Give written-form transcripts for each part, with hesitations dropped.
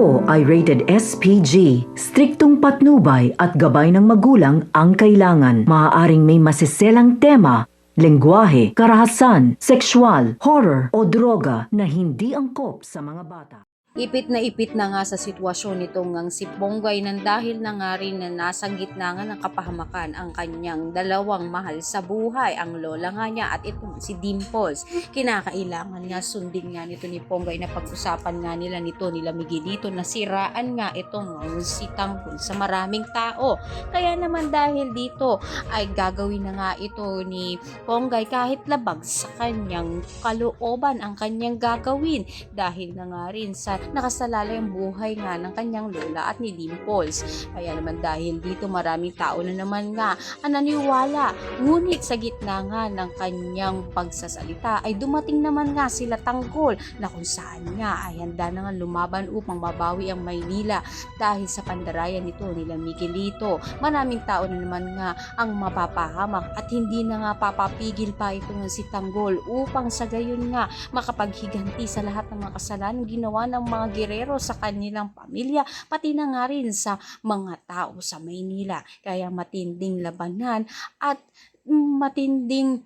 Ito ay rated SPG. Striktong patnubay at gabay ng magulang ang kailangan. Maaaring may masiselang tema, lengguwahe, karahasan, sexual, horror o droga na hindi angkop sa mga bata. Ipit na nga sa sitwasyon nitong ngang si Ponggay nang dahil na nga rin na nasa gitna nga ng kapahamakan ang kanyang dalawang mahal sa buhay, ang lola nga niya at itong si Dimples. Kinakailangan nga sundin nga nito ni Ponggay na pag-usapan nga nila Miguelito na siraan nga itong si Tanggol sa maraming tao. Kaya naman dahil dito ay gagawin na nga ito ni Ponggay kahit labag sa kanyang kalooban ang kanyang gagawin dahil na nga rin sa nakasalalay ang buhay nga ng kanyang lola at ni Dimples. Kaya naman dahil dito maraming tao na naman nga ang naniwala. Ngunit sa gitna nga ng kanyang pagsasalita ay dumating naman nga sila Tanggol na kung saan nga ay handa na nga lumaban upang mabawi ang Maynila dahil sa pandarayan nito nila Miguelito. Maraming tao na naman nga ang mapapahamak at hindi na nga papapigil pa ito nga si Tanggol upang sa gayon nga makapaghiganti sa lahat ng mga kasalanan ginawa ng mga gerero sa kanilang pamilya, pati na nga rin sa mga tao sa Maynila. Kaya matinding labanan at matinding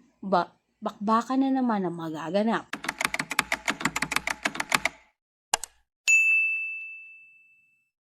bakbakan na naman ang magaganap.